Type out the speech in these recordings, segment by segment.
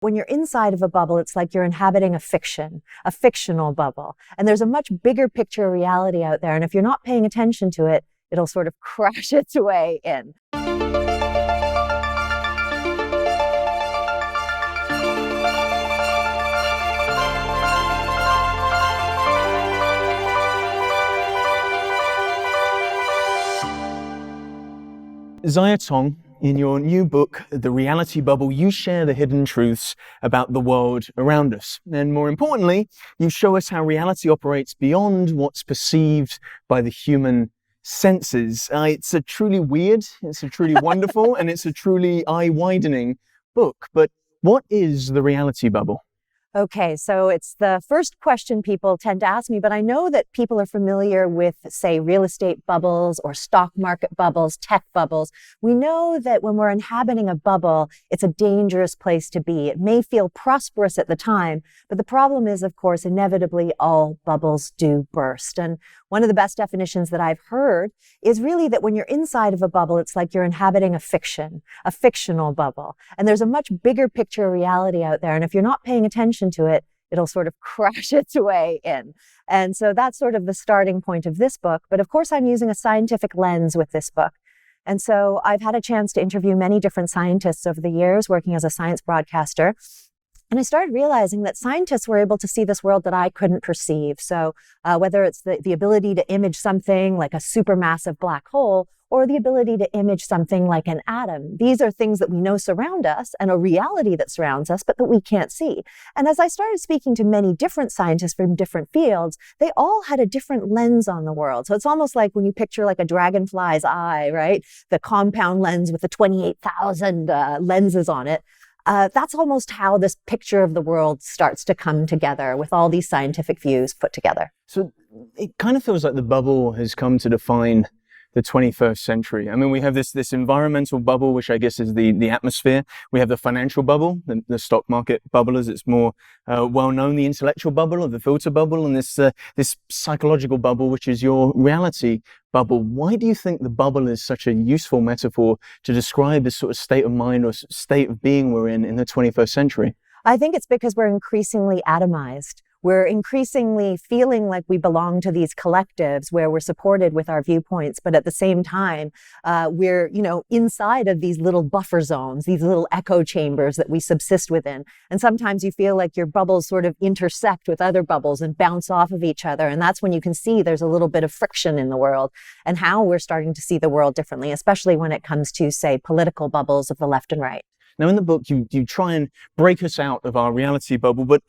When you're inside of a bubble, it's like you're inhabiting a fiction, a fictional bubble. And there's a much bigger picture of reality out there. And if you're not paying attention to it, it'll sort of crash its way in. Zaya Tong, in your new book, The Reality Bubble, you share the hidden truths about the world around us. And more importantly, you show us how reality operates beyond what's perceived by the human senses. It's a truly weird, it's a truly wonderful, and it's a truly eye-widening book. But what is the reality bubble? Okay, so it's the first question people tend to ask me, but I know that people are familiar with, say, real estate bubbles or stock market bubbles, tech bubbles. We know that when we're inhabiting a bubble, it's a dangerous place to be. It may feel prosperous at the time, but the problem is, of course, inevitably all bubbles do burst. And one of the best definitions that I've heard is really that when you're inside of a bubble, it's like you're inhabiting a fiction, a fictional bubble. And there's a much bigger picture of reality out there. And if you're not paying attention to it, it'll sort of crash its way in. And so that's sort of the starting point of this book. But of course, I'm using a scientific lens with this book. And so I've had a chance to interview many different scientists over the years working as a science broadcaster. And I started realizing that scientists were able to see this world that I couldn't perceive. So whether it's the ability to image something like a supermassive black hole, or the ability to image something like an atom. These are things that we know surround us and a reality that surrounds us, but that we can't see. And as I started speaking to many different scientists from different fields, they all had a different lens on the world. So it's almost like when you picture like a dragonfly's eye, right? The compound lens with the 28,000 lenses on it. That's almost how this picture of the world starts to come together with all these scientific views put together. So it kind of feels like the bubble has come to define the 21st century. I mean, we have this environmental bubble, which I guess is the atmosphere. We have the financial bubble, the stock market bubble, as it's more well known, the intellectual bubble or the filter bubble, and this psychological bubble, which is your reality bubble. Why do you think the bubble is such a useful metaphor to describe this sort of state of mind or state of being we're in the 21st century? I think it's because we're increasingly atomized. We're increasingly feeling like we belong to these collectives where we're supported with our viewpoints, but at the same time, we're, inside of these little buffer zones, these little echo chambers that we subsist within. And sometimes you feel like your bubbles sort of intersect with other bubbles and bounce off of each other. And that's when you can see there's a little bit of friction in the world and how we're starting to see the world differently, especially when it comes to, say, political bubbles of the left and right. Now, in the book, you try and break us out of our reality bubble, but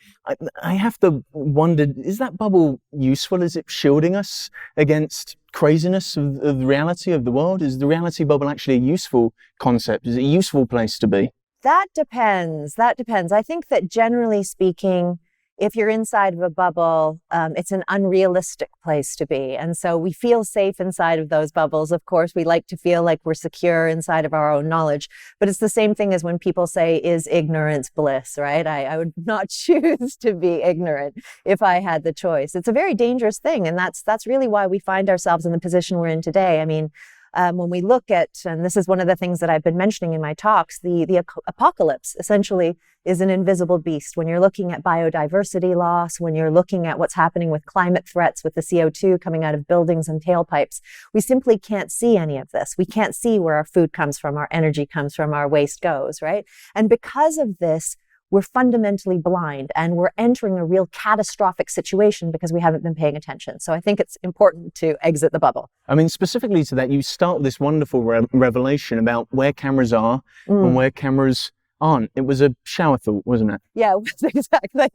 I have to wonder, is that bubble useful? Is it shielding us against craziness of the reality of the world? Is the reality bubble actually a useful concept? Is it a useful place to be? That depends. I think that generally speaking, if you're inside of a bubble, it's an unrealistic place to be. And so we feel safe inside of those bubbles. Of course, we like to feel like we're secure inside of our own knowledge. But it's the same thing as when people say, is ignorance bliss, right? I would not choose to be ignorant if I had the choice. It's a very dangerous thing. And that's really why we find ourselves in the position we're in today. I mean, when we look at, and this is one of the things that I've been mentioning in my talks, the apocalypse essentially is an invisible beast. When you're looking at biodiversity loss, when you're looking at what's happening with climate threats, with the CO2 coming out of buildings and tailpipes, we simply can't see any of this. We can't see where our food comes from, our energy comes from, our waste goes, right? And because of this, we're fundamentally blind and we're entering a real catastrophic situation because we haven't been paying attention. So I think it's important to exit the bubble. I mean, specifically to that, you start with this wonderful revelation about where cameras are and where cameras aren't. It was a shower thought, wasn't it? Yeah, exactly.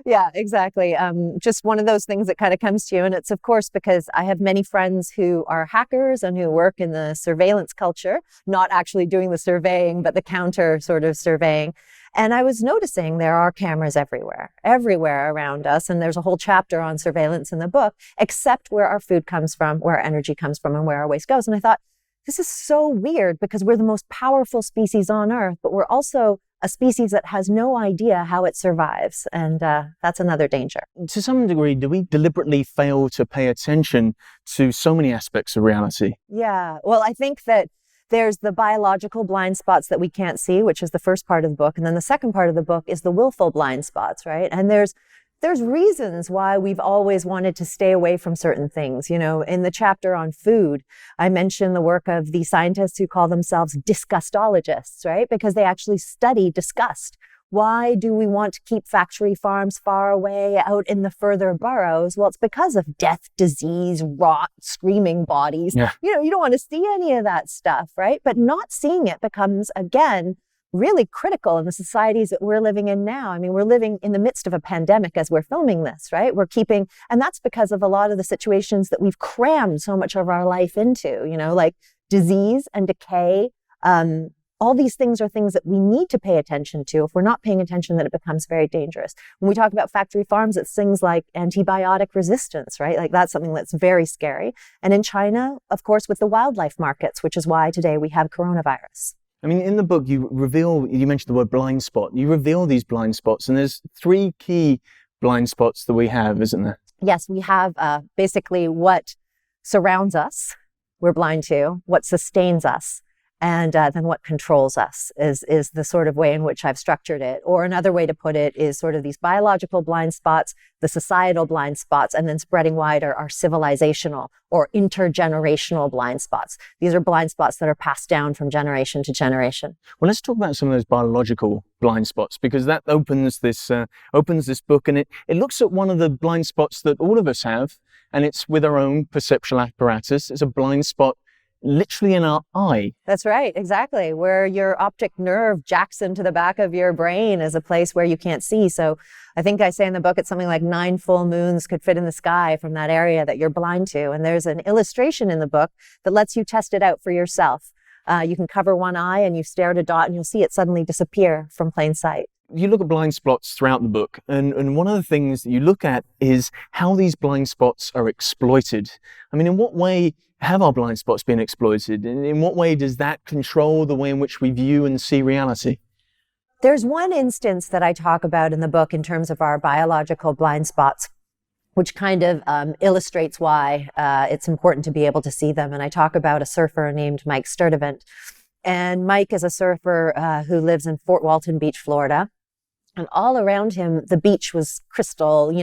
Yeah, exactly. Just one of those things that kind of comes to you. And it's, of course, because I have many friends who are hackers and who work in the surveillance culture, not actually doing the surveying, but the counter sort of surveying. And I was noticing there are cameras everywhere around us. And there's a whole chapter on surveillance in the book, except where our food comes from, where our energy comes from, and where our waste goes. And I thought, this is so weird because we're the most powerful species on Earth, but we're also a species that has no idea how it survives. And that's another danger. To some degree, do we deliberately fail to pay attention to so many aspects of reality? Yeah, well, I think that There's the biological blind spots that we can't see, which is the first part of the book. And then the second part of the book is the willful blind spots, right? And there's reasons why we've always wanted to stay away from certain things. You know, in the chapter on food, I mentioned the work of the scientists who call themselves disgustologists, right? Because they actually study disgust. Why do we want to keep factory farms far away out in the further boroughs? Well, it's because of death, disease, rot, screaming bodies. Yeah. You know, you don't want to see any of that stuff, right? But not seeing it becomes, again, really critical in the societies that we're living in now. I mean, we're living in the midst of a pandemic as we're filming this, right? And that's because of a lot of the situations that we've crammed so much of our life into, you know, like disease and decay. All these things are things that we need to pay attention to. If we're not paying attention, then it becomes very dangerous. When we talk about factory farms, it's things like antibiotic resistance, right? Like that's something that's very scary. And in China, of course, with the wildlife markets, which is why today we have coronavirus. I mean, in the book, you mentioned the word blind spot. You reveal these blind spots, and there's 3 key blind spots that we have, isn't there? Yes, we have basically what surrounds us, we're blind to, what sustains us, and then what controls us is the sort of way in which I've structured it. Or another way to put it is sort of these biological blind spots, the societal blind spots, and then spreading wider are civilizational or intergenerational blind spots. These are blind spots that are passed down from generation to generation. Well, let's talk about some of those biological blind spots, because that opens this book, and it looks at one of the blind spots that all of us have, and it's with our own perceptual apparatus. It's a blind spot literally in our eye. That's right, exactly. Where your optic nerve jacks into the back of your brain is a place where you can't see. So I think I say in the book, it's something like 9 full moons could fit in the sky from that area that you're blind to. And there's an illustration in the book that lets you test it out for yourself. You can cover one eye and you stare at a dot and you'll see it suddenly disappear from plain sight. You look at blind spots throughout the book, and one of the things that you look at is how these blind spots are exploited. I mean, in what way have our blind spots been exploited? And in what way does that control the way in which we view and see reality? There's one instance that I talk about in the book in terms of our biological blind spots, which kind of illustrates why it's important to be able to see them. And I talk about a surfer named Mike Sturdivant. And Mike is a surfer who lives in Fort Walton Beach, Florida. And all around him, the beach was crystal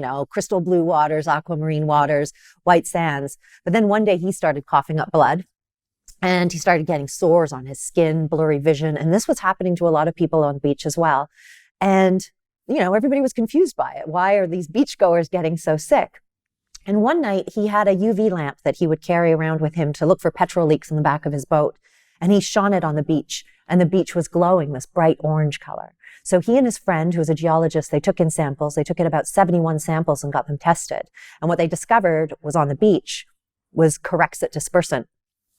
blue waters, aquamarine waters, white sands. But then one day he started coughing up blood and he started getting sores on his skin, blurry vision. And this was happening to a lot of people on the beach as well. And, you know, everybody was confused by it. Why are these beachgoers getting so sick? And one night he had a UV lamp that he would carry around with him to look for petrol leaks in the back of his boat. And he shone it on the beach, and the beach was glowing this bright orange color. So he and his friend, who was a geologist, they took in samples. They took in about 71 samples and got them tested. And what they discovered was on the beach was Corexit dispersant,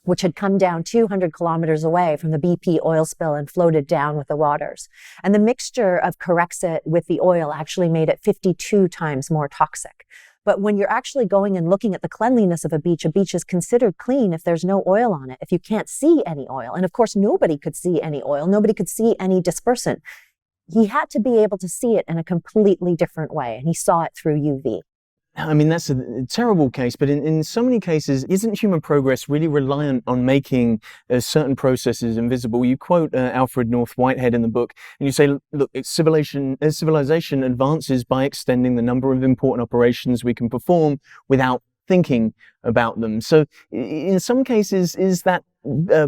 which had come down 200 kilometers away from the BP oil spill and floated down with the waters. And the mixture of Corexit with the oil actually made it 52 times more toxic. But when you're actually going and looking at the cleanliness of a beach is considered clean if there's no oil on it, if you can't see any oil. And of course, nobody could see any oil. Nobody could see any dispersant. He had to be able to see it in a completely different way, and he saw it through UV. I mean, that's a terrible case, but in so many cases, isn't human progress really reliant on making certain processes invisible? You quote Alfred North Whitehead in the book, and you say, look, civilization advances by extending the number of important operations we can perform without thinking about them. So in some cases, is that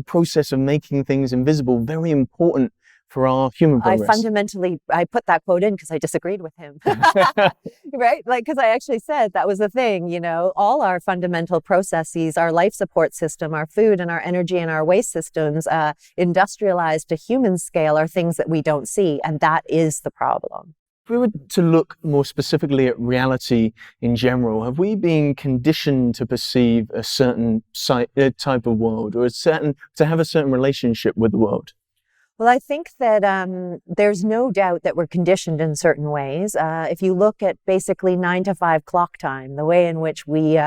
process of making things invisible very important for our human progress? I put that quote in because I disagreed with him, right? Like, because I actually said that was the thing, you know, all our fundamental processes, our life support system, our food and our energy and our waste systems, industrialized to human scale, are things that we don't see. And that is the problem. If we were to look more specifically at reality in general, have we been conditioned to perceive a certain type of world, or to have a certain relationship with the world? Well, I think that there's no doubt that we're conditioned in certain ways. If you look at basically 9 to 5 clock time, the way in which we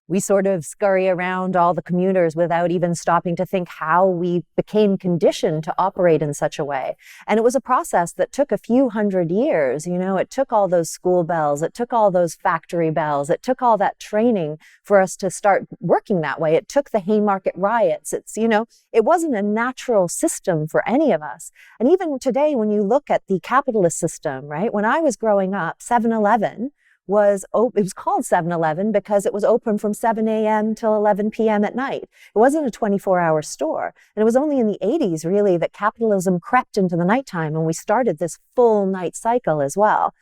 we sort of scurry around all the commuters without even stopping to think how we became conditioned to operate in such a way. And it was a process that took a few hundred years. It took all those school bells, it took all those factory bells, it took all that training for us to start working that way. It took the Haymarket riots. It wasn't a natural system for any of us. And even today, when you look at the capitalist system, right? When I was growing up, 7-Eleven was open. It was called 7-Eleven because it was open from 7 a.m. till 11 p.m. at night. It wasn't a 24-hour store. And it was only in the 80s, really, that capitalism crept into the nighttime and we started this full night cycle as well.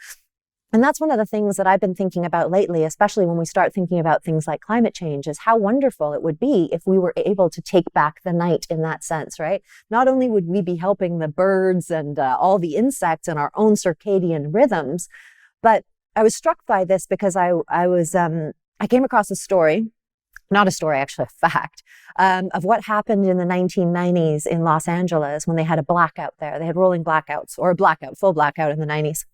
And that's one of the things that I've been thinking about lately, especially when we start thinking about things like climate change, is how wonderful it would be if we were able to take back the night in that sense, right? Not only would we be helping the birds and all the insects and our own circadian rhythms, but I was struck by this because I came across a story, not a story, actually a fact, of what happened in the 1990s in Los Angeles when they had a blackout there. They had rolling blackouts, or a blackout, full blackout in the 90s.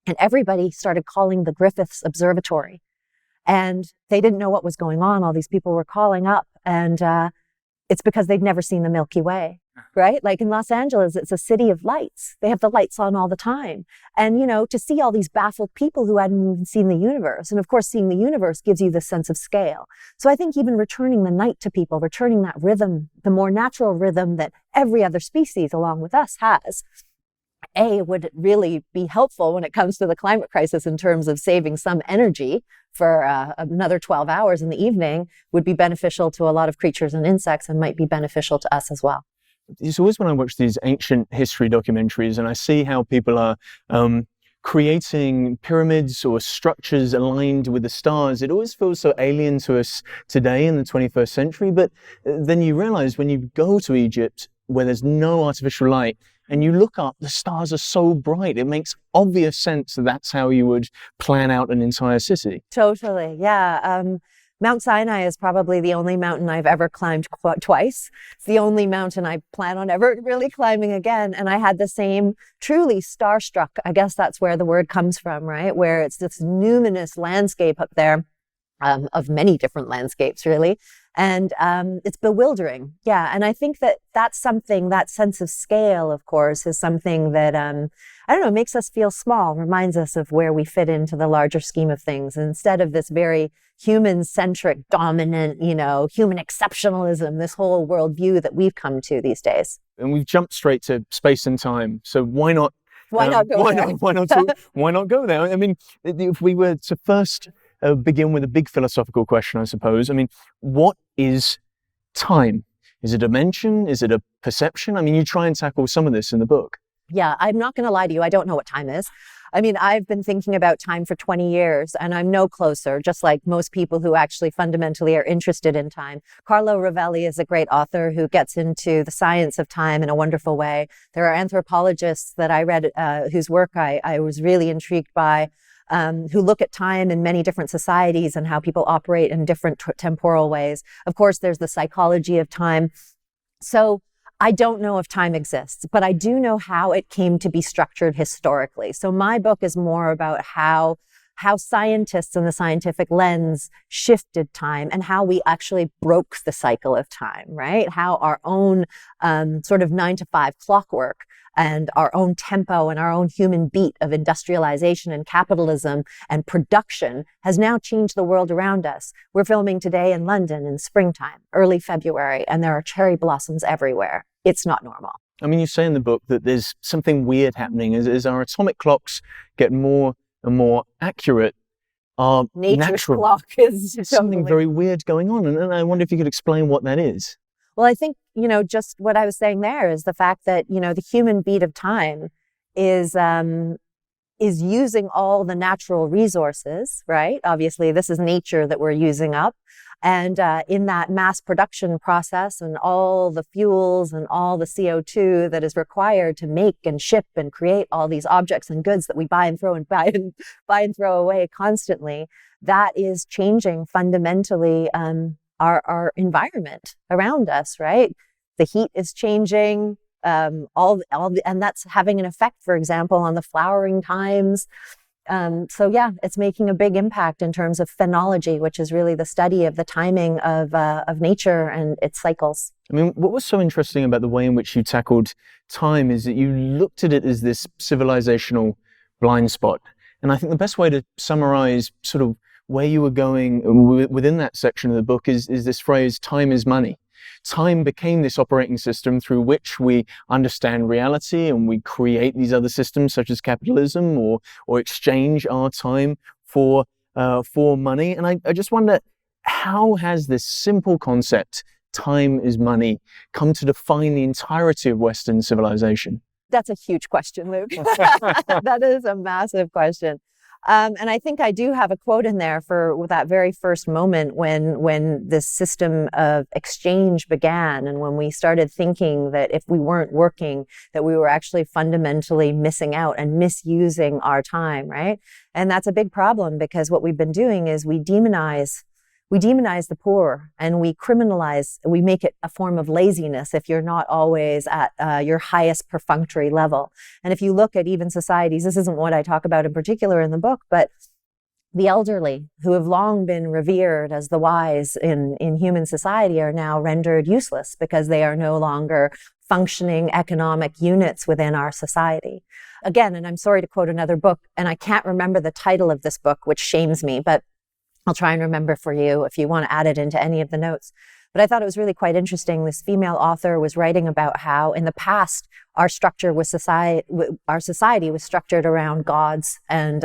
And everybody started calling the Griffiths Observatory. And they didn't know what was going on. All these people were calling up, and it's because they'd never seen the Milky Way. Right? Like in Los Angeles, it's a city of lights. They have the lights on all the time. And, to see all these baffled people who hadn't even seen the universe. And of course, seeing the universe gives you this sense of scale. So I think even returning the night to people, returning that rhythm, the more natural rhythm that every other species along with us has, would really be helpful when it comes to the climate crisis in terms of saving some energy for another 12 hours in the evening, would be beneficial to a lot of creatures and insects and might be beneficial to us as well. It's always when I watch these ancient history documentaries and I see how people are creating pyramids or structures aligned with the stars, it always feels so alien to us today in the 21st century. But then you realize when you go to Egypt, where there's no artificial light, and you look up, the stars are so bright. It makes obvious sense that that's how you would plan out an entire city. Totally, yeah. Mount Sinai is probably the only mountain I've ever climbed twice. It's the only mountain I plan on ever really climbing again. And I had the same truly starstruck, I guess that's where the word comes from, right? Where it's this numinous landscape up there, of many different landscapes, really. And it's bewildering. Yeah. And I think that's something, that sense of scale, of course, is something that, makes us feel small, reminds us of where we fit into the larger scheme of things. And instead of this very human-centric, dominant, human exceptionalism, this whole worldview that we've come to these days. And we've jumped straight to space and time. So why not? Why not go there? Why not go there? I mean, if we were to first begin with a big philosophical question, I suppose. I mean, what is time? Is it a dimension? Is it a perception? I mean, you try and tackle some of this in the book. Yeah, I'm not going to lie to you. I don't know what time is. I mean, I've been thinking about time for 20 years and I'm no closer, just like most people who actually fundamentally are interested in time. Carlo Rovelli is a great author who gets into the science of time in a wonderful way. There are anthropologists that I read whose work I was really intrigued by, who look at time in many different societies and how people operate in different temporal ways. Of course, there's the psychology of time. So I don't know if time exists, but I do know how it came to be structured historically. So my book is more about how scientists and the scientific lens shifted time and how we actually broke the cycle of time, right? How our own sort of 9-to-5 clockwork and our own tempo and our own human beat of industrialization and capitalism and production has now changed the world around us. We're filming today in London in springtime, early February, and there are cherry blossoms everywhere. It's not normal. I mean, you say in the book that there's something weird happening as our atomic clocks get more and more accurate. Our Nature's natural clock is something very weird going on. And I wonder if you could explain what that is. Well, I think, just what I was saying there is the fact that, the human beat of time is using all the natural resources, right? Obviously, this is nature that we're using up. And in that mass production process and all the fuels and all the CO2 that is required to make and ship and create all these objects and goods that we buy and throw away constantly, that is changing fundamentally our environment around us, right? The heat is changing, and that's having an effect, for example, on the flowering times So yeah, it's making a big impact in terms of phenology, which is really the study of the timing of nature and its cycles. I mean, what was so interesting about the way in which you tackled time is that you looked at it as this civilizational blind spot. And I think the best way to summarize sort of where you were going within that section of the book is this phrase, time is money. Time became this operating system through which we understand reality and we create these other systems such as capitalism or exchange our time for money. And I just wonder, how has this simple concept, time is money, come to define the entirety of Western civilization? That's a huge question, Luke. That is a massive question. And I think I do have a quote in there for that very first moment when this system of exchange began, and when we started thinking that if we weren't working, that we were actually fundamentally missing out and misusing our time, right? And that's a big problem, because what we've been doing is we demonize the poor, and we make it a form of laziness if you're not always at your highest perfunctory level. And if you look at even societies, this isn't what I talk about in particular in the book, but the elderly, who have long been revered as the wise in human society, are now rendered useless because they are no longer functioning economic units within our society. Again, and I'm sorry to quote another book, and I can't remember the title of this book, which shames me, but I'll try and remember for you if you want to add it into any of the notes. But I thought it was really quite interesting. This female author was writing about how in the past our society was structured around gods and,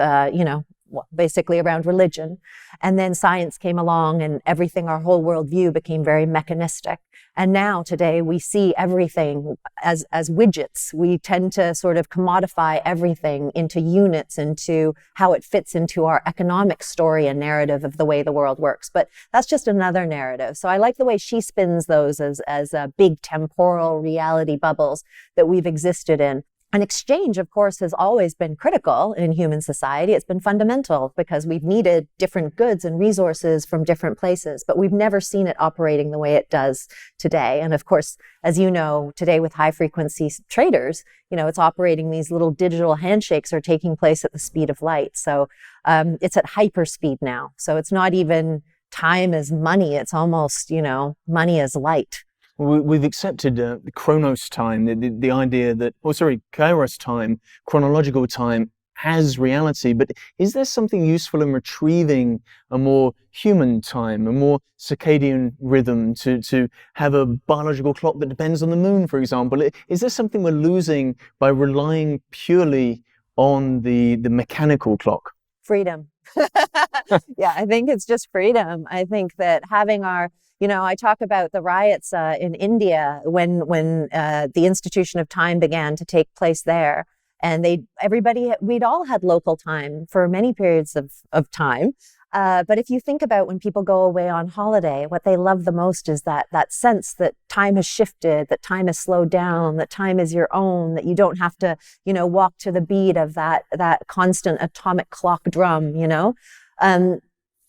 basically around religion. And then science came along and everything, our whole worldview became very mechanistic. And now today we see everything as widgets. We tend to sort of commodify everything into units, into how it fits into our economic story and narrative of the way the world works. But that's just another narrative. So I like the way she spins those as big temporal reality bubbles that we've existed in. And exchange, of course, has always been critical in human society. It's been fundamental because we've needed different goods and resources from different places, but we've never seen it operating the way it does today. And of course, as you know, today with high frequency traders, it's operating, these little digital handshakes are taking place at the speed of light. So it's at hyper speed now. So it's not even time as money. It's almost, money as light. We've accepted the chronos time, the idea that, kairos time, chronological time, has reality. But is there something useful in retrieving a more human time, a more circadian rhythm, to have a biological clock that depends on the moon, for example? Is there something we're losing by relying purely on the mechanical clock? Freedom. Yeah, I think it's just freedom. I think that having our I talk about the riots in India when the institution of time began to take place there, and we'd all had local time for many periods of time. But if you think about when people go away on holiday, what they love the most is that sense that time has shifted, that time has slowed down, that time is your own, that you don't have to, walk to the beat of that constant atomic clock drum,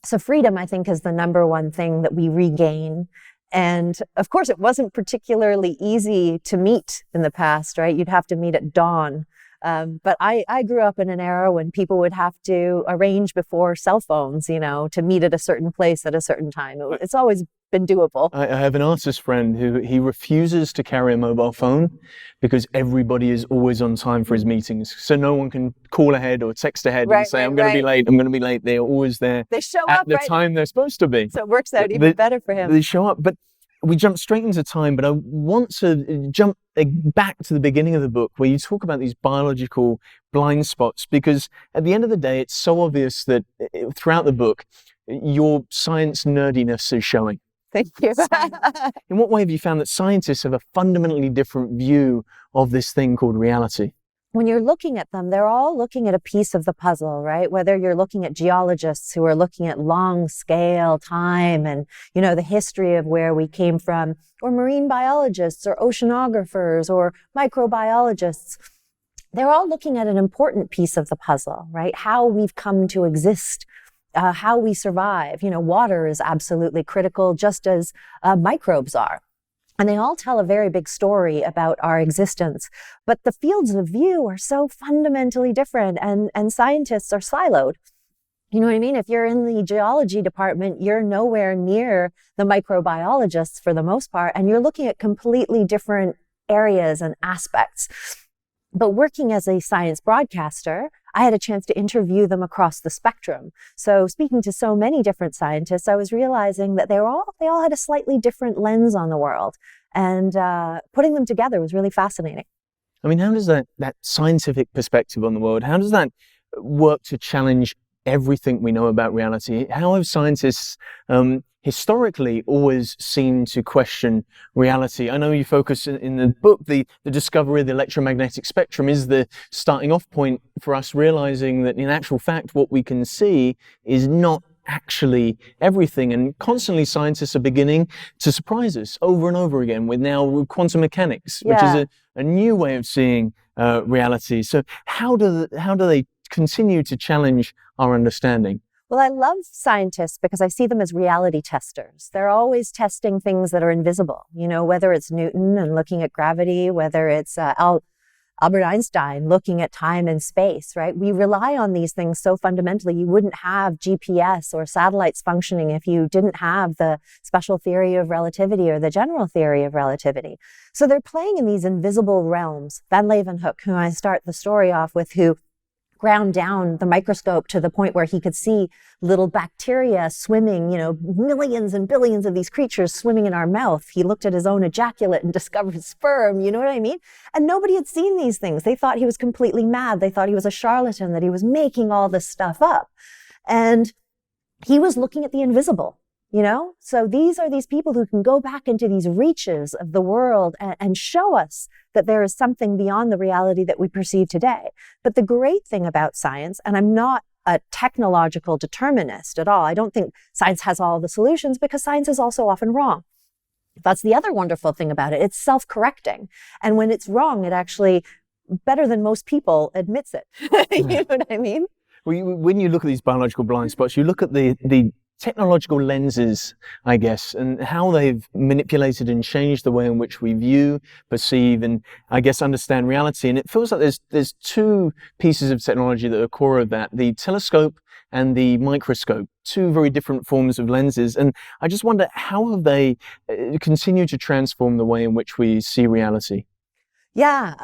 So freedom, I think, is the number one thing that we regain. And of course, it wasn't particularly easy to meet in the past, right? You'd have to meet at dawn. But I grew up in an era when people would have to arrange before cell phones, to meet at a certain place at a certain time. It's always been doable. I have an artist friend who he refuses to carry a mobile phone because everybody is always on time for his meetings. So no one can call ahead or text ahead and say, I'm going to be late, I'm going to be late. They're always there. They show at up the time they're supposed to be. So it works out even better for him. They show up. But we jump straight into time, but I want to jump back to the beginning of the book where you talk about these biological blind spots, because at the end of the day, it's so obvious that throughout the book, your science nerdiness is showing. Thank you. In what way have you found that scientists have a fundamentally different view of this thing called reality? When you're looking at them, they're all looking at a piece of the puzzle, right? Whether you're looking at geologists who are looking at long scale time and, the history of where we came from, or marine biologists or oceanographers or microbiologists, they're all looking at an important piece of the puzzle, right? How we've come to exist, how we survive. Water is absolutely critical, just as microbes are. And they all tell a very big story about our existence. But the fields of view are so fundamentally different, and scientists are siloed. You know what I mean? If you're in the geology department, you're nowhere near the microbiologists for the most part, and you're looking at completely different areas and aspects. But working as a science broadcaster, I had a chance to interview them across the spectrum. So speaking to so many different scientists, I was realizing that they all had a slightly different lens on the world. And putting them together was really fascinating. I mean, how does that scientific perspective on the world, how does that work to challenge everything we know about reality? How have scientists historically always seemed to question reality? I know you focus in the book, the discovery of the electromagnetic spectrum is the starting off point for us realizing that in actual fact, what we can see is not actually everything. And constantly scientists are beginning to surprise us over and over again with quantum mechanics, which is a new way of seeing reality. So how do they continue to challenge our understanding? Well, I love scientists because I see them as reality testers. They're always testing things that are invisible, whether it's Newton and looking at gravity, whether it's Albert Einstein looking at time and space, right? We rely on these things so fundamentally. You wouldn't have GPS or satellites functioning if you didn't have the special theory of relativity or the general theory of relativity. So they're playing in these invisible realms. Van Leeuwenhoek, who I start the story off with, who ground down the microscope to the point where he could see little bacteria swimming, millions and billions of these creatures swimming in our mouth. He looked at his own ejaculate and discovered sperm, you know what I mean? And nobody had seen these things. They thought he was completely mad. They thought he was a charlatan, that he was making all this stuff up. And he was looking at the invisible. So these are these people who can go back into these reaches of the world and show us that there is something beyond the reality that we perceive today. But the great thing about science, and I'm not a technological determinist at all, I don't think science has all the solutions because science is also often wrong. That's the other wonderful thing about it. It's self-correcting. And when it's wrong, it actually, better than most people, admits it. You know what I mean? Well, when you look at these biological blind spots, you look at the technological lenses, I guess, and how they've manipulated and changed the way in which we view, perceive, and I guess understand reality. And it feels like there's two pieces of technology that are core of that: the telescope and the microscope, two very different forms of lenses. And I just wonder, how have they continued to transform the way in which we see reality? Yeah,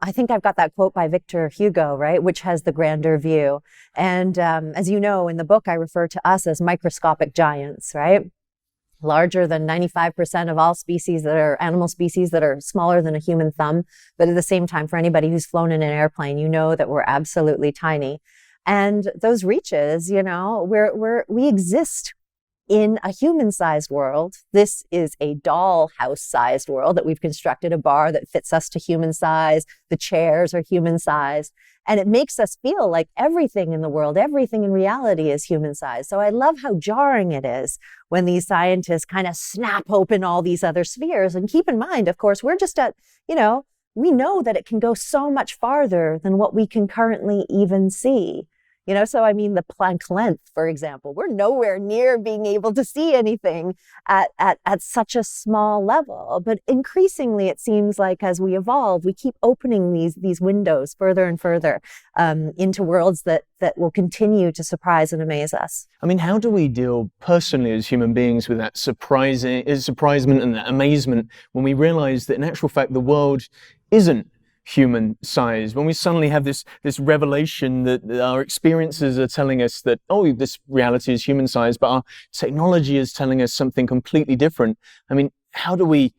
I think I've got that quote by Victor Hugo, right, which has the grander view. And as you know, in the book, I refer to us as microscopic giants, right? Larger than 95% of all species that are animal species that are smaller than a human thumb. But at the same time, for anybody who's flown in an airplane, you know that we're absolutely tiny. And those reaches, we exist in a human-sized world. This is a dollhouse-sized world that we've constructed, a bar that fits us to human size. The chairs are human-sized. And it makes us feel like everything in the world, everything in reality is human-sized. So I love how jarring it is when these scientists kind of snap open all these other spheres. And keep in mind, of course, we're just at, we know that it can go so much farther than what we can currently even see. So I mean, the Planck length, for example, we're nowhere near being able to see anything at such a small level. But increasingly, it seems like as we evolve, we keep opening these windows further and further into worlds that will continue to surprise and amaze us. I mean, how do we deal personally as human beings with that surprisement and that amazement when we realize that in actual fact, the world isn't human size, when we suddenly have this revelation that our experiences are telling us that, this reality is human size, but our technology is telling us something completely different? I mean, how do we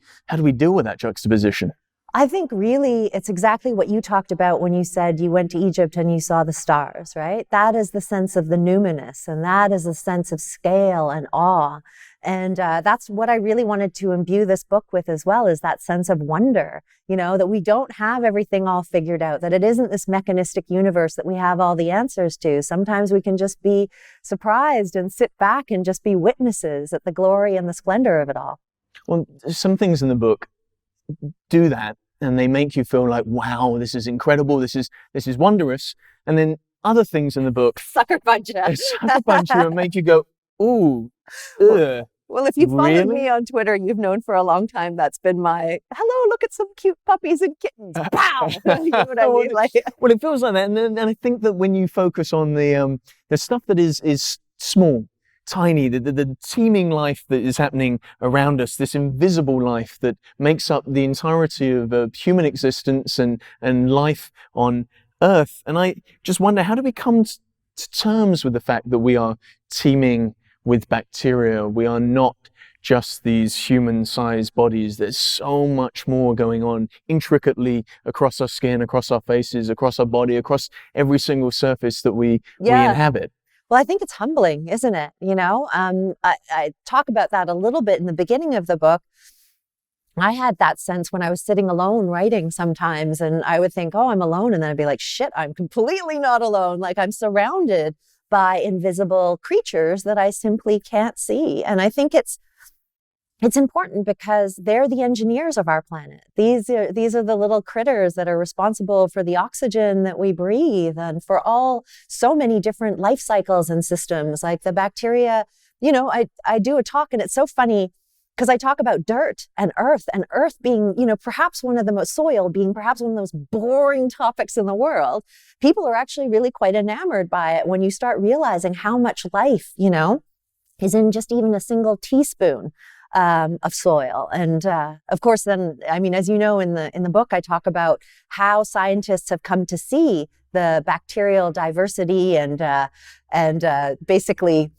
deal with that juxtaposition? I think really it's exactly what you talked about when you said you went to Egypt and you saw the stars, right? That is the sense of the numinous, and that is a sense of scale and awe. And that's what I really wanted to imbue this book with as well, is that sense of wonder, that we don't have everything all figured out, that it isn't this mechanistic universe that we have all the answers to. Sometimes we can just be surprised and sit back and just be witnesses at the glory and the splendor of it all. Well, some things in the book do that, and they make you feel like, wow, this is incredible, this is wondrous. And then other things in the book sucker punch you and make you go, ooh, ugh. Well, if you followed Really? me on Twitter, you've known for a long time that's been my hello, look at some cute puppies and kittens. Pow! You know what I mean? Like, Well, it feels like that, and I think that when you focus on the stuff that is small, tiny, the teeming life that is happening around us, this invisible life that makes up the entirety of human existence and life on Earth, and I just wonder, how do we come to terms with the fact that we are teeming with bacteria? We are not just these human-sized bodies. There's so much more going on intricately across our skin, across our faces, across our body, across every single surface that we inhabit. Well, I think it's humbling, isn't it? You know, I talk about that a little bit in the beginning of the book. I had that sense when I was sitting alone writing sometimes, and I would think, oh, I'm alone. And then I'd be like, shit, I'm completely not alone. Like, I'm surrounded by invisible creatures that I simply can't see. And I think it's important because they're the engineers of our planet. These are the little critters that are responsible for the oxygen that we breathe and for so many different life cycles and systems, like the bacteria. You know, I do a talk, and it's so funny because I talk about dirt and earth being, you know, perhaps one of the most boring topics in the world. People are actually really quite enamored by it when you start realizing how much life, you know, is in just even a single teaspoon of soil. And of course, then, I mean, as you know, in the book, I talk about how scientists have come to see the bacterial diversity and basically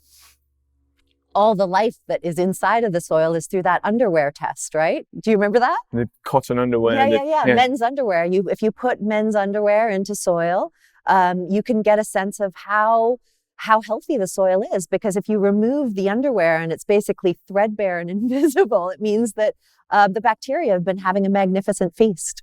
all the life that is inside of the soil is through that underwear test, right? Do you remember that? The cotton underwear. Yeah. Men's underwear. If you put men's underwear into soil, you can get a sense of how healthy the soil is, because if you remove the underwear and it's basically threadbare and invisible, it means that the bacteria have been having a magnificent feast.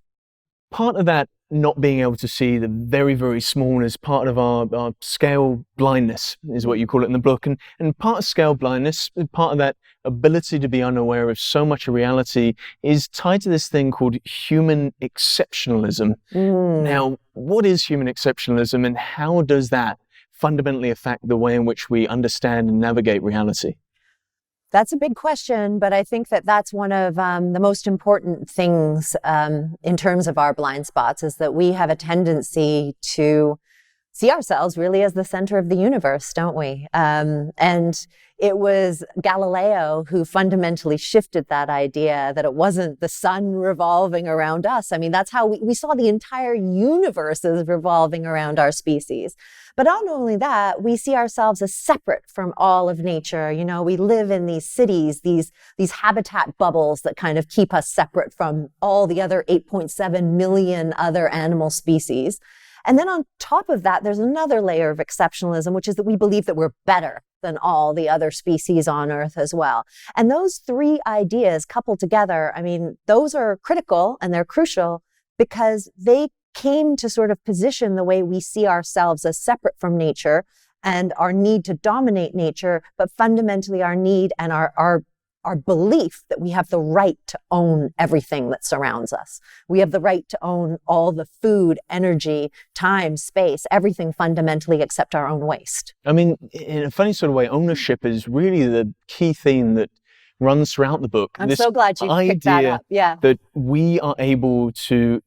Part of that not being able to see the very, very small is part of our scale blindness, is what you call it in the book. And part of scale blindness, part of that ability to be unaware of so much of reality, is tied to this thing called human exceptionalism. Now, what is human exceptionalism, and how does that fundamentally affect the way in which we understand and navigate reality? That's a big question, but I think that that's one of the most important things in terms of our blind spots, is that we have a tendency to see ourselves really as the center of the universe, don't we? And it was Galileo who fundamentally shifted that idea that it wasn't the sun revolving around us. I mean, that's how we saw the entire universe as revolving around our species. But not only that, we see ourselves as separate from all of nature. You know, we live in these cities, these habitat bubbles that kind of keep us separate from all the other 8.7 million other animal species. And then on top of that, there's another layer of exceptionalism, which is that we believe that we're better than all the other species on Earth as well. And those three ideas coupled together, I mean, those are critical and they're crucial because they came to sort of position the way we see ourselves as separate from nature and our need to dominate nature, but fundamentally our need and our belief that we have the right to own everything that surrounds us. We have the right to own all the food, energy, time, space, everything fundamentally except our own waste. I mean, in a funny sort of way, ownership is really the key theme that runs throughout the book. I'm so glad you picked that up. Yeah. That we are able to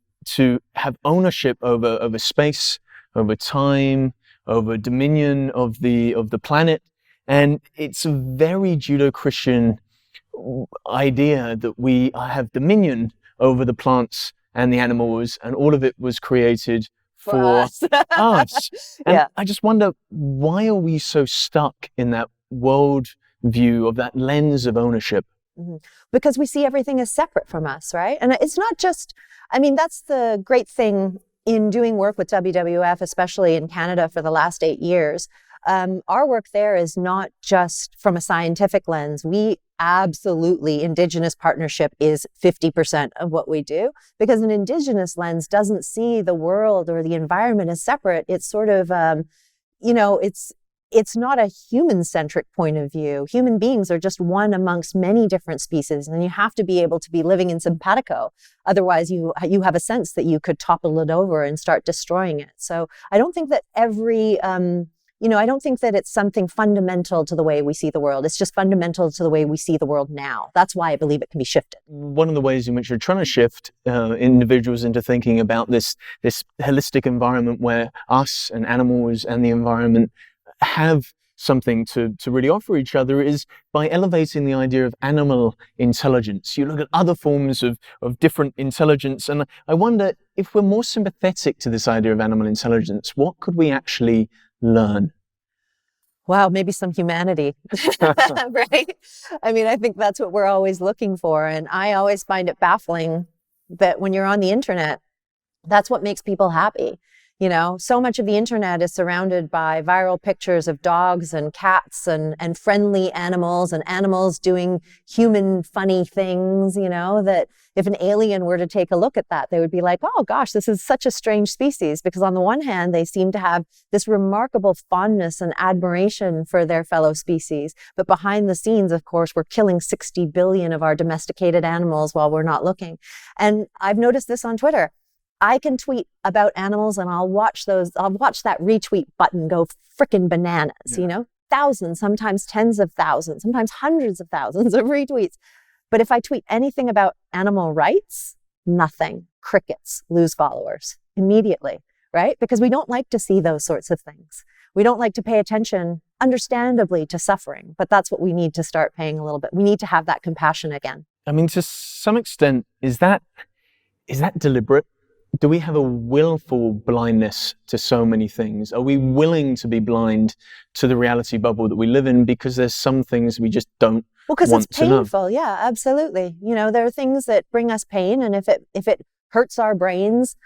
have ownership over space, over time, over dominion of the planet. And it's a very Judeo-Christian idea that we have dominion over the plants and the animals, and all of it was created for us. And yeah. I just wonder, why are we so stuck in that world view, of that lens of ownership? Mm-hmm. Because we see everything as separate from us, right? And it's not just, I mean, that's the great thing in doing work with WWF, especially in Canada for the last 8 years. Our work there is not just from a scientific lens. We absolutely, Indigenous partnership is 50% of what we do, because an Indigenous lens doesn't see the world or the environment as separate. It's sort of, it's not a human-centric point of view. Human beings are just one amongst many different species, and you have to be able to be living in simpatico. Otherwise, you have a sense that you could topple it over and start destroying it. So I don't think that every I don't think that it's something fundamental to the way we see the world. It's just fundamental to the way we see the world now. That's why I believe it can be shifted. One of the ways in which you're trying to shift individuals into thinking about this holistic environment where us and animals and the environment have something to really offer each other is by elevating the idea of animal intelligence. You look at other forms of different intelligence, and I wonder if we're more sympathetic to this idea of animal intelligence, what could we actually learn? Wow, maybe some humanity, right? I mean, I think that's what we're always looking for. And I always find it baffling that when you're on the internet, that's what makes people happy. So much of the internet is surrounded by viral pictures of dogs and cats and friendly animals and animals doing human funny things, that if an alien were to take a look at that, they would be like, oh gosh, this is such a strange species. Because on the one hand, they seem to have this remarkable fondness and admiration for their fellow species. But behind the scenes, of course, we're killing 60 billion of our domesticated animals while we're not looking. And I've noticed this on Twitter. I can tweet about animals and I'll watch that retweet button go frickin' bananas, thousands, sometimes tens of thousands, sometimes hundreds of thousands of retweets. But if I tweet anything about animal rights, nothing. Crickets, lose followers immediately, right? Because we don't like to see those sorts of things. We don't like to pay attention, understandably, to suffering, but that's what we need to start paying a little bit. We need to have that compassion again. I mean, to some extent, is that deliberate? Do we have a willful blindness to so many things? Are we willing to be blind to the reality bubble that we live in because there's some things we just don't want to know? Well, because it's painful. Yeah, absolutely. There are things that bring us pain, and if it hurts our brains,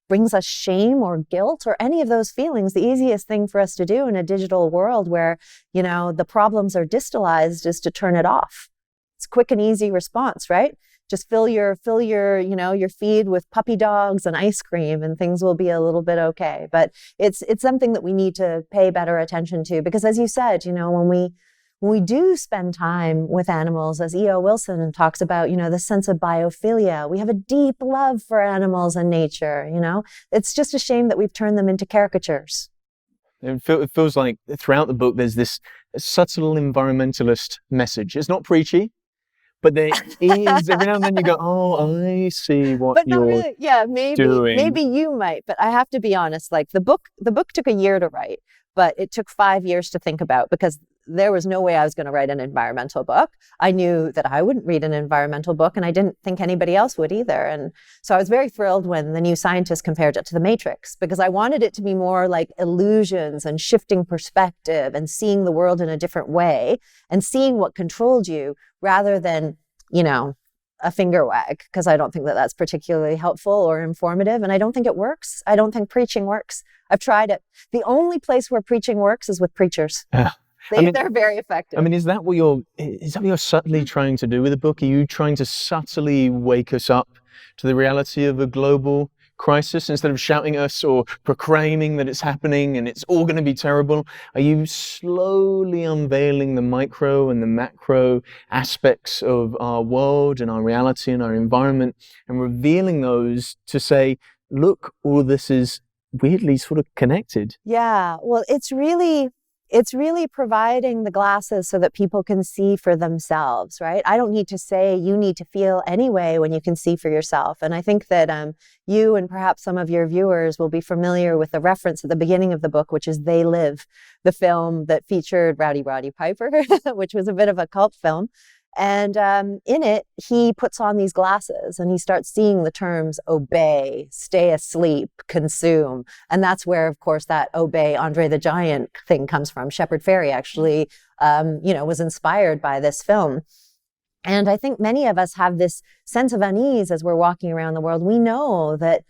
brings us shame or guilt or any of those feelings, the easiest thing for us to do in a digital world where, the problems are distalized is to turn it off. It's a quick and easy response, right? Just fill your feed with puppy dogs and ice cream and things will be a little bit okay. But it's something that we need to pay better attention to, because as you said, when we do spend time with animals, as E.O. Wilson talks about, the sense of biophilia, we have a deep love for animals and nature, It's just a shame that we've turned them into caricatures. It feels like throughout the book, there's this subtle environmentalist message. It's not preachy, but there is, every now and then you go, oh, I see what but you're really, yeah, doing. Maybe you might, but I have to be honest, like the book took a year to write, but it took 5 years to think about, because there was no way I was going to write an environmental book. I knew that I wouldn't read an environmental book, and I didn't think anybody else would either. And so I was very thrilled when The New Scientist compared it to The Matrix, because I wanted it to be more like illusions and shifting perspective and seeing the world in a different way and seeing what controlled you rather than, a finger wag, because I don't think that that's particularly helpful or informative. And I don't think it works. I don't think preaching works. I've tried it. The only place where preaching works is with preachers. They're very effective. I mean, is that what you're subtly trying to do with the book? Are you trying to subtly wake us up to the reality of a global crisis instead of shouting at us or proclaiming that it's happening and it's all going to be terrible? Are you slowly unveiling the micro and the macro aspects of our world and our reality and our environment and revealing those to say, look, all this is weirdly sort of connected? Yeah, well, it's really providing the glasses so that people can see for themselves, right? I don't need to say you need to feel anyway when you can see for yourself. And I think that you and perhaps some of your viewers will be familiar with the reference at the beginning of the book, which is They Live, the film that featured Rowdy Roddy Piper, which was a bit of a cult film. And in it, he puts on these glasses and he starts seeing the terms obey, stay asleep, consume. And that's where, of course, that obey Andre the Giant thing comes from. Shepard Fairey actually, was inspired by this film. And I think many of us have this sense of unease as we're walking around the world. We know that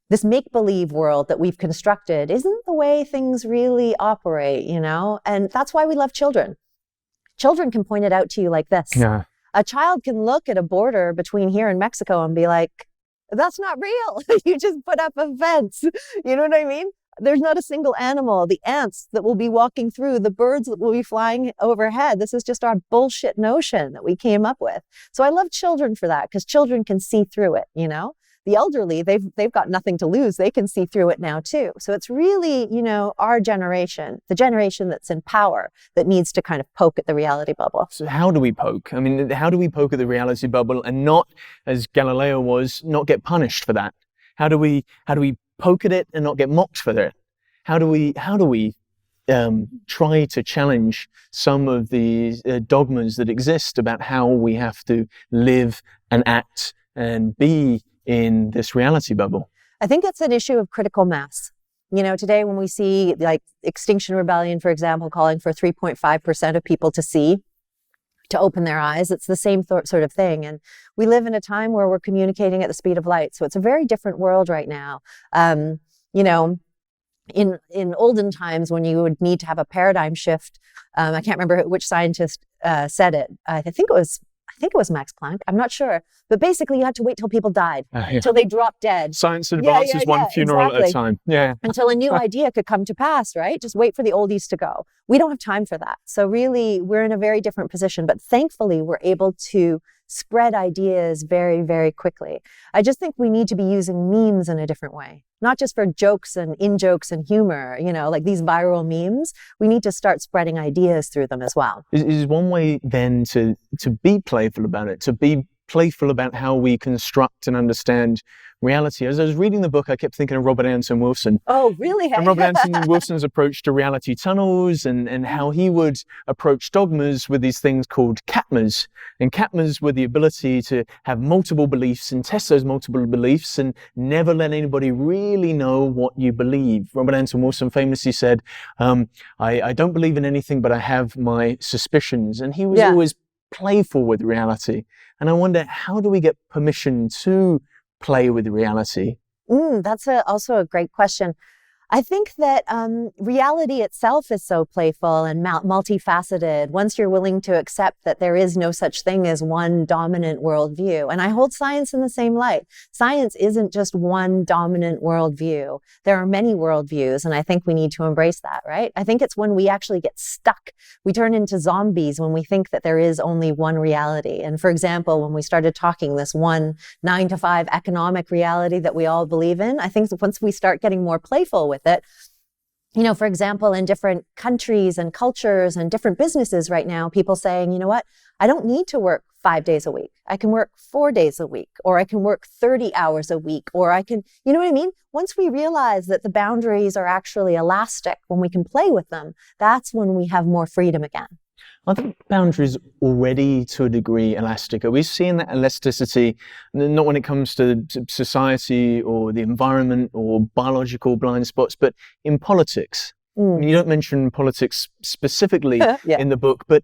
this make-believe world that we've constructed isn't the way things really operate, and that's why we love children. Children can point it out to you like this. Yeah. A child can look at a border between here and Mexico and be like, that's not real. You just put up a fence. You know what I mean? There's not a single animal, the ants that will be walking through, the birds that will be flying overhead. This is just our bullshit notion that we came up with. So I love children for that, because children can see through it, the elderly, they've got nothing to lose. They can see through it now too. So it's really, our generation, the generation that's in power, that needs to kind of poke at the reality bubble. So how do we poke? I mean, how do we poke at the reality bubble and not, as Galileo was, not get punished for that? How do we poke at it and not get mocked for that? How do we try to challenge some of the dogmas that exist about how we have to live and act and be in this reality bubble? I think it's an issue of critical mass. Today when we see like Extinction Rebellion, for example, calling for 3.5% of people to open their eyes, it's the same sort of thing. And we live in a time where we're communicating at the speed of light. So it's a very different world right now. In olden times, when you would need to have a paradigm shift, I can't remember which scientist said it. I think it was Max Planck. I'm not sure. But basically, you had to wait till people died, till they dropped dead. Science advances one funeral at a time. Yeah. Until a new idea could come to pass, right? Just wait for the oldies to go. We don't have time for that. So really, we're in a very different position. But thankfully, we're able to spread ideas very, very quickly. I just think we need to be using memes in a different way, not just for jokes and in-jokes and humor, like these viral memes. We need to start spreading ideas through them as well. Is one way then to be playful about it, to be playful about how we construct and understand reality? As I was reading the book, I kept thinking of Robert Anton Wilson. Oh, really? And Robert Anton Wilson's approach to reality tunnels and how he would approach dogmas with these things called katmas. And katmas were the ability to have multiple beliefs and test those multiple beliefs and never let anybody really know what you believe. Robert Anton Wilson famously said, I don't believe in anything, but I have my suspicions. And he was always playful with reality. And I wonder, how do we get permission to play with reality? That's also a great question. I think that reality itself is so playful and multifaceted once you're willing to accept that there is no such thing as one dominant worldview. And I hold science in the same light. Science isn't just one dominant worldview. There are many worldviews, and I think we need to embrace that, right? I think it's when we actually get stuck. We turn into zombies when we think that there is only one reality. And for example, when we started talking this one 9-to-5 economic reality that we all believe in, I think once we start getting more playful with it, for example, in different countries and cultures and different businesses right now, people saying, you know what, I don't need to work 5 days a week. I can work 4 days a week, or I can work 30 hours a week, or I can, you know what I mean? Once we realize that the boundaries are actually elastic, when we can play with them, that's when we have more freedom again. Are the boundaries already to a degree elastic? Are we seeing that elasticity, not when it comes to society or the environment or biological blind spots, but in politics? I mean, you don't mention politics specifically in the book, but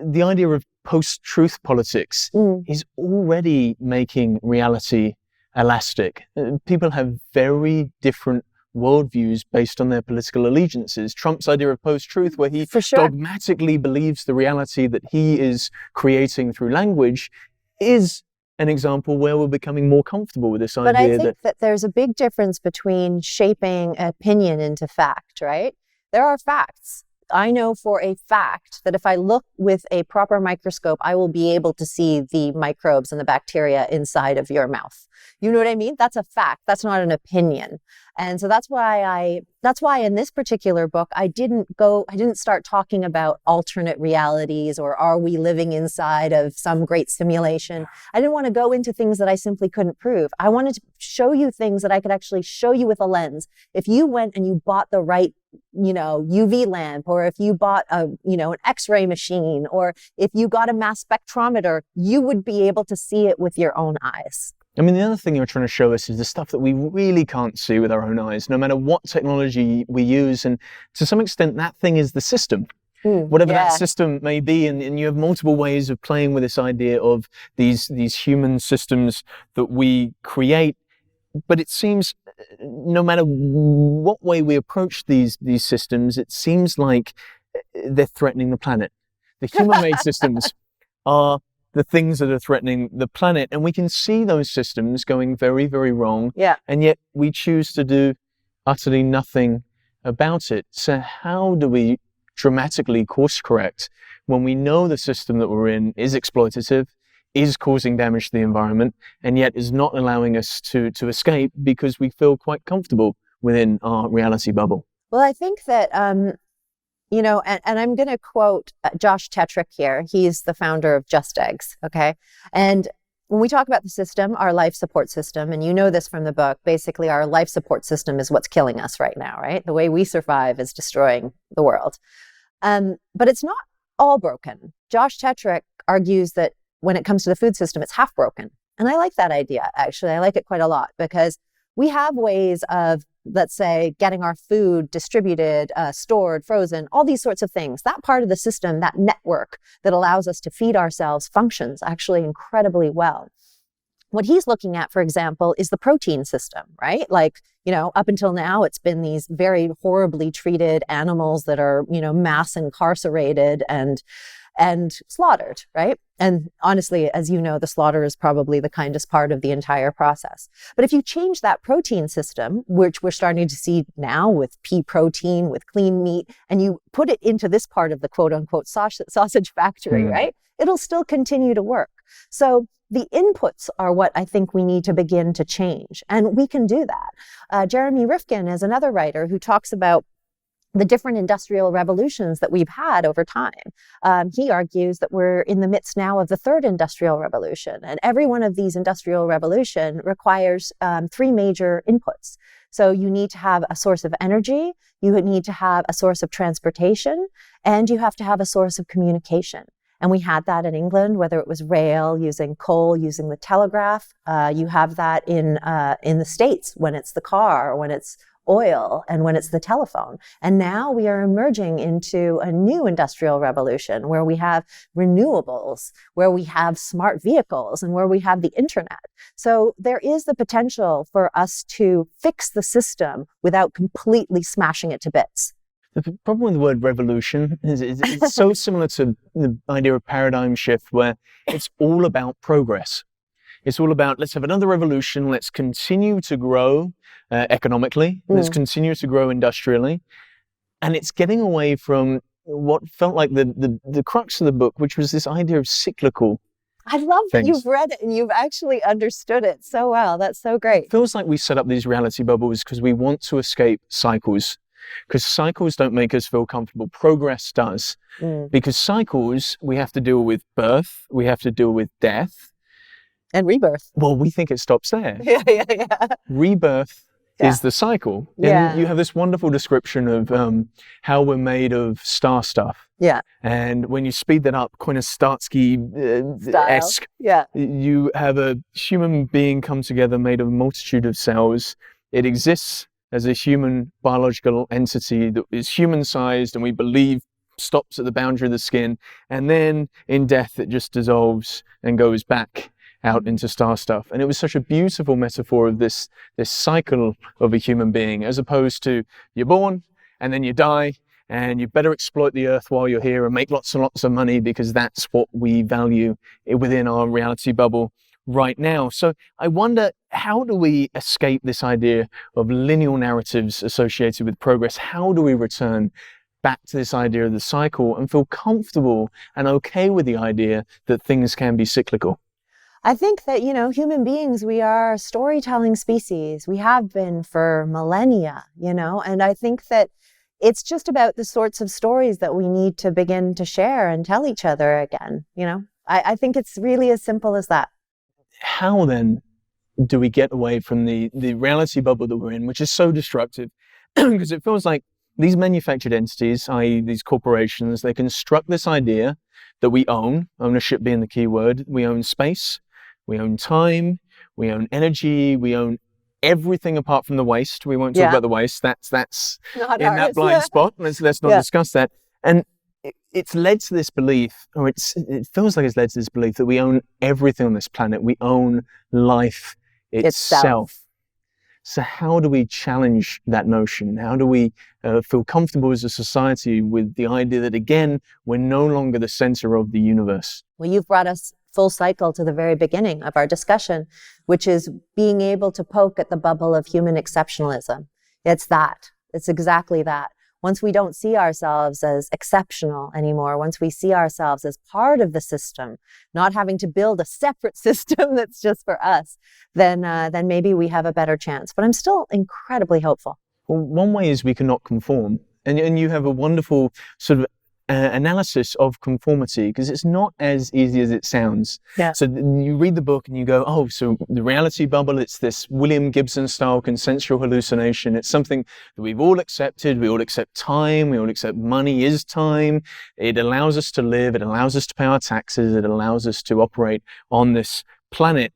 the idea of post-truth politics is already making reality elastic. People have very different worldviews based on their political allegiances. Trump's idea of post-truth, where he dogmatically believes the reality that he is creating through language, is an example where we're becoming more comfortable with this idea. But I think that there's a big difference between shaping opinion into fact, right? There are facts. I know for a fact that if I look with a proper microscope, I will be able to see the microbes and the bacteria inside of your mouth. You know what I mean? That's a fact. That's not an opinion. And so that's why in this particular book, I didn't start talking about alternate realities or are we living inside of some great simulation. I didn't want to go into things that I simply couldn't prove. I wanted to show you things that I could actually show you with a lens. If you went and you bought the right, UV lamp, or if you bought an X-ray machine, or if you got a mass spectrometer, you would be able to see it with your own eyes. I mean, the other thing you're trying to show us is the stuff that we really can't see with our own eyes, no matter what technology we use. And to some extent, that thing is the system. Whatever that system may be, and you have multiple ways of playing with this idea of these human systems that we create. But it seems, no matter what way we approach these systems, it seems like they're threatening the planet. The human-made systems are the things that are threatening the planet, and we can see those systems going very, very wrong. And yet we choose to do utterly nothing about it. So how do we dramatically course correct when we know the system that we're in is exploitative, is causing damage to the environment, and yet is not allowing us to escape because we feel quite comfortable within our reality bubble. Well, I think that, you know, and I'm going to quote Josh Tetrick here. He's the founder of Just Eggs, okay? And when we talk about the system, our life support system, and you know this from the book, basically our life support system is what's killing us right now, right? The way we survive is destroying the world. But it's not all broken. Josh Tetrick argues that when it comes to the food system, it's half broken. And I like that idea, actually. I like it quite a lot because we have ways of, let's say, getting our food distributed, stored, frozen, all these sorts of things. That part of the system, that network that allows us to feed ourselves functions actually incredibly well. What he's looking at, for example, is the protein system, right? Like, you know, up until now, it's been these very horribly treated animals that are, you know, mass incarcerated and slaughtered, right? And honestly, as you know, the slaughter is probably the kindest part of the entire process. But if you change that protein system, which we're starting to see now with pea protein, with clean meat, and you put it into this part of the quote unquote sausage factory, right? It'll still continue to work. So the inputs are what I think we need to begin to change. And we can do that. Jeremy Rifkin is another writer who talks about the different industrial revolutions that we've had over time. He argues that we're in the midst now of the third industrial revolution. And every one of these industrial revolution requires three major inputs. So you need to have a source of energy, you need to have a source of transportation, and you have to have a source of communication. And we had that in England, whether it was rail, using coal, using the telegraph. You have that in the States when it's the car, when it's oil, and when it's the telephone. And now we are emerging into a new industrial revolution where we have renewables, where we have smart vehicles, and where we have the internet. So there is the potential for us to fix the system without completely smashing it to bits. The problem with the word revolution is it's so similar to the idea of paradigm shift, where it's all about progress. It's all about, let's have another revolution, let's continue to grow economically, let's continue to grow industrially. And it's getting away from what felt like the crux of the book, which was this idea of cyclical. I love that you've read it and you've actually understood it so well. That's so great. It feels like we set up these reality bubbles because we want to escape cycles. Because cycles don't make us feel comfortable. Progress does. Because cycles, we have to deal with birth, we have to deal with death. And rebirth. Well, we think it stops there. Yeah. Rebirth is the cycle. And you have this wonderful description of how we're made of star stuff. Yeah. And when you speed that up, kind of Starsky-esque, you have a human being come together made of a multitude of cells. It exists as a human biological entity that is human-sized and we believe stops at the boundary of the skin. And then in death, it just dissolves and goes back out into star stuff. And it was such a beautiful metaphor of this cycle of a human being, as opposed to you're born and then you die and you better exploit the earth while you're here and make lots and lots of money because that's what we value within our reality bubble right now. So I wonder, how do we escape this idea of linear narratives associated with progress? How do we return back to this idea of the cycle and feel comfortable and okay with the idea that things can be cyclical? I think that, you know, human beings, we are a storytelling species. We have been for millennia, you know, and I think that it's just about the sorts of stories that we need to begin to share and tell each other again, you know. I think it's really as simple as that. How then do we get away from the reality bubble that we're in, which is so destructive? Because it feels like these manufactured entities, i.e. these corporations, they construct this idea that we own, ownership being the key word. We own space, we own time, we own energy, we own everything apart from the waste. We won't talk about the waste. That's not in ours. that blind spot. Let's not discuss that. And it's led to this belief, or it feels like it's led to this belief that we own everything on this planet. We own life itself. So how do we challenge that notion? How do we feel comfortable as a society with the idea that, again, we're no longer the center of the universe? Well, you've brought us full cycle to the very beginning of our discussion, which is being able to poke at the bubble of human exceptionalism. It's exactly that. once we don't see ourselves as exceptional anymore, once we see ourselves as part of the system, not having to build a separate system that's just for us, then maybe we have a better chance. But I'm still incredibly hopeful. Well, one way is we cannot conform. And you have a wonderful sort of analysis of conformity, because it's not as easy as it sounds. Yeah. So you read the book and you go, oh, so the reality bubble, it's this William Gibson style consensual hallucination. It's something that we've all accepted. We all accept time. We all accept money is time. It allows us to live. It allows us to pay our taxes. It allows us to operate on this planet.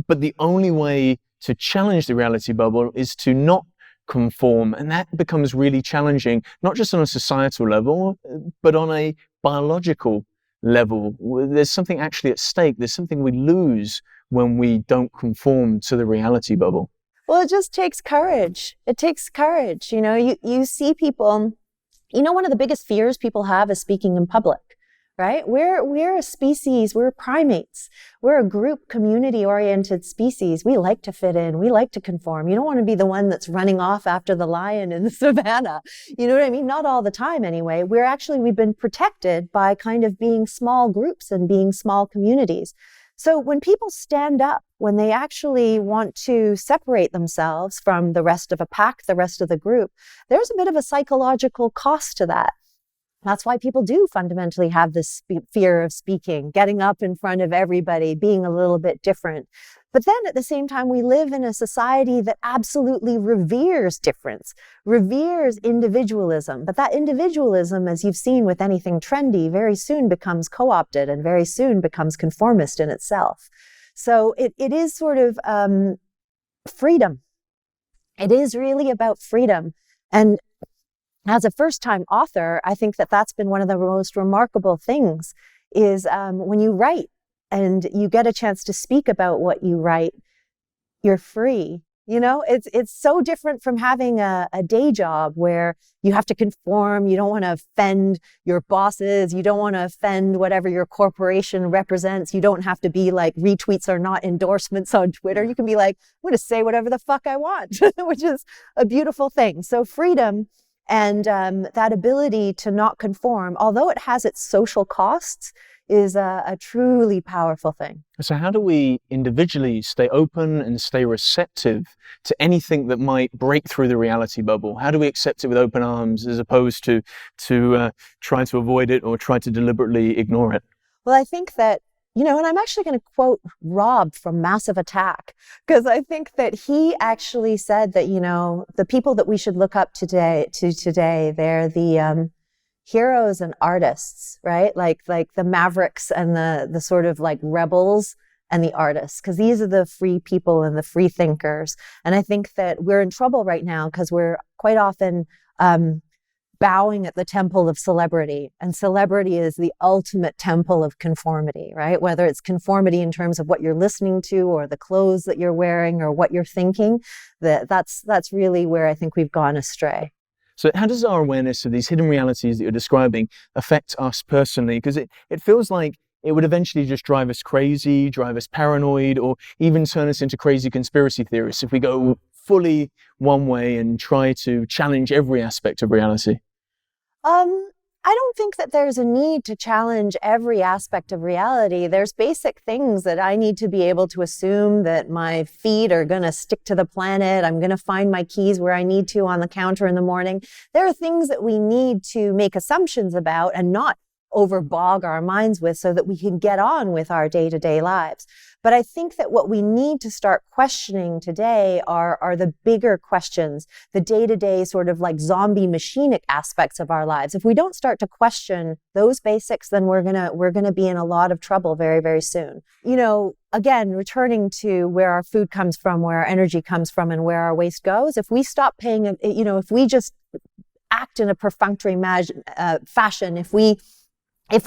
But the only way to challenge the reality bubble is to not conform, and that becomes really challenging, not just on a societal level, but on a biological level. There's something actually at stake. There's something we lose when we don't conform to the reality bubble. Well, it just takes courage. It takes courage. You see people, one of the biggest fears people have is speaking in public, right? We're a species, we're primates. We're a group, community-oriented species. We like to fit in. We like to conform. You don't want to be the one that's running off after the lion in the savannah. You know what I mean? Not all the time anyway. We've been protected by kind of being small groups and being small communities. So when people stand up, when they actually want to separate themselves from the rest of a pack, the rest of the group, there's a bit of a psychological cost to that. That's why people do fundamentally have this fear of speaking, getting up in front of everybody, being a little bit different. But then at the same time, we live in a society that absolutely reveres difference, reveres individualism. But that individualism, as you've seen with anything trendy, very soon becomes co-opted and very soon becomes conformist in itself. So it is sort of freedom. It is really about freedom. And as a first-time author, I think that that's been one of the most remarkable things is when you write and you get a chance to speak about what you write, you're free. It's so different from having a day job where you have to conform. You don't want to offend your bosses. You don't want to offend whatever your corporation represents. You don't have to be like, retweets are not endorsements on Twitter. You can be like, I'm going to say whatever the fuck I want, which is a beautiful thing. So freedom and that ability to not conform, although it has its social costs, is a truly powerful thing. So how do we individually stay open and stay receptive to anything that might break through the reality bubble? How do we accept it with open arms as opposed to try to avoid it or try to deliberately ignore it? Well, I think that, and I'm actually going to quote Rob from Massive Attack, because I think that he actually said that, the people that we should look up today, they're the heroes and artists, right? Like the mavericks and the sort of like rebels and the artists, because these are the free people and the free thinkers. And I think that we're in trouble right now because we're quite often bowing at the temple of celebrity, and celebrity is the ultimate temple of conformity, right? Whether it's conformity in terms of what you're listening to or the clothes that you're wearing or what you're thinking, that's really where I think we've gone astray. So how does our awareness of these hidden realities that you're describing affect us personally? Because it feels like it would eventually just drive us crazy, drive us paranoid, or even turn us into crazy conspiracy theorists if we go fully one way and try to challenge every aspect of reality. I don't think that there's a need to challenge every aspect of reality. There's basic things that I need to be able to assume that my feet are going to stick to the planet. I'm going to find my keys where I need to on the counter in the morning. There are things that we need to make assumptions about and not overbog our minds with so that we can get on with our day-to-day lives. But I think that what we need to start questioning today are the bigger questions, the day-to-day sort of like zombie machinic aspects of our lives. If we don't start to question those basics, then we're gonna be in a lot of trouble very, very soon. Again, returning to where our food comes from, where our energy comes from, and where our waste goes, if we stop paying, if we just act in a perfunctory fashion, if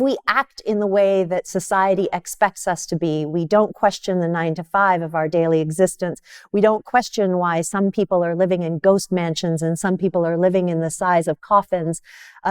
we act in the way that society expects us to be, we don't question the 9 to 5 of our daily existence. We don't question why some people are living in ghost mansions and some people are living in the size of coffins.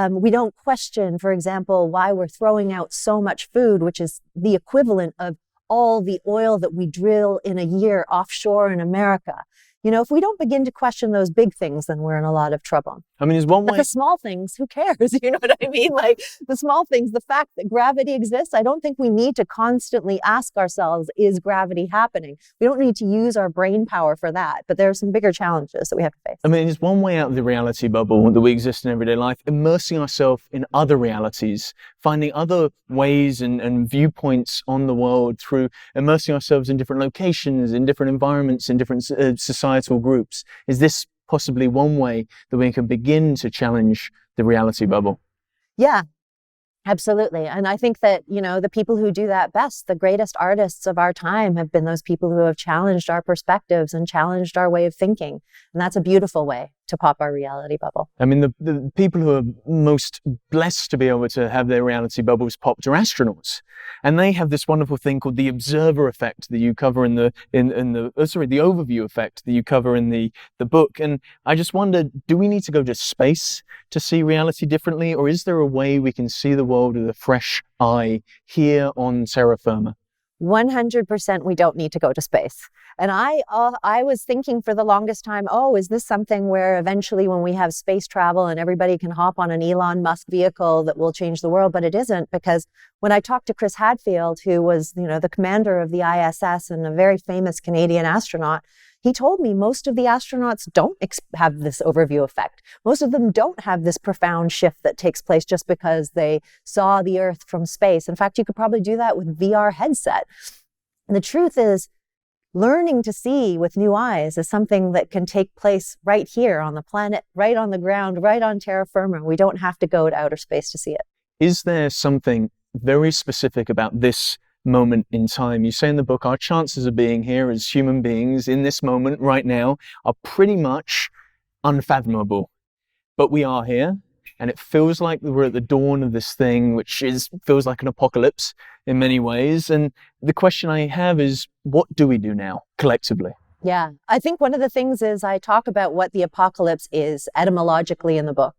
We don't question, for example, why we're throwing out so much food, which is the equivalent of all the oil that we drill in a year offshore in America. if we don't begin to question those big things, then we're in a lot of trouble. I mean, there's one But way. the small things, who cares? You know what I mean? Like the small things, the fact that gravity exists, I don't think we need to constantly ask ourselves, is gravity happening? We don't need to use our brain power for that. But there are some bigger challenges that we have to face. I mean, there's one way out of the reality bubble that we exist in everyday life, immersing ourselves in other realities, finding other ways and viewpoints on the world through immersing ourselves in different locations, in different environments, in different societal groups. Is this possibly one way that we can begin to challenge the reality bubble? Yeah, absolutely. And I think that, the people who do that best, the greatest artists of our time, have been those people who have challenged our perspectives and challenged our way of thinking. And that's a beautiful way to pop our reality bubble. I mean, the people who are most blessed to be able to have their reality bubbles popped are astronauts. And they have this wonderful thing called the observer effect that you cover in the overview effect that you cover in the book. And I just wonder, do we need to go to space to see reality differently? Or is there a way we can see the world with a fresh eye here on terra firma? 100% we don't need to go to space. And I was thinking for the longest time, is this something where eventually when we have space travel and everybody can hop on an Elon Musk vehicle that will change the world? But it isn't, because when I talked to Chris Hadfield, who was, the commander of the ISS and a very famous Canadian astronaut, he told me most of the astronauts don't have this overview effect. Most of them don't have this profound shift that takes place just because they saw the Earth from space. In fact, you could probably do that with VR headset. And the truth is, learning to see with new eyes is something that can take place right here on the planet, right on the ground, right on terra firma. We don't have to go to outer space to see it. Is there something very specific about this moment in time? You say in the book, our chances of being here as human beings in this moment right now are pretty much unfathomable. But we are here, and it feels like we're at the dawn of this thing, which feels like an apocalypse in many ways. And the question I have is, what do we do now collectively? Yeah, I think one of the things is I talk about what the apocalypse is etymologically in the book.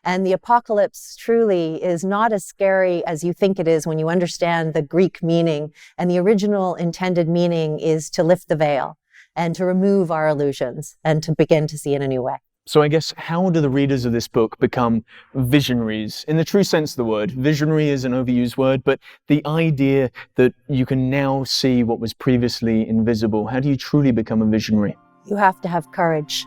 And the apocalypse truly is not as scary as you think it is when you understand the Greek meaning. And the original intended meaning is to lift the veil and to remove our illusions and to begin to see in a new way. So I guess, how do the readers of this book become visionaries? In the true sense of the word, visionary is an overused word, but the idea that you can now see what was previously invisible, how do you truly become a visionary? You have to have courage.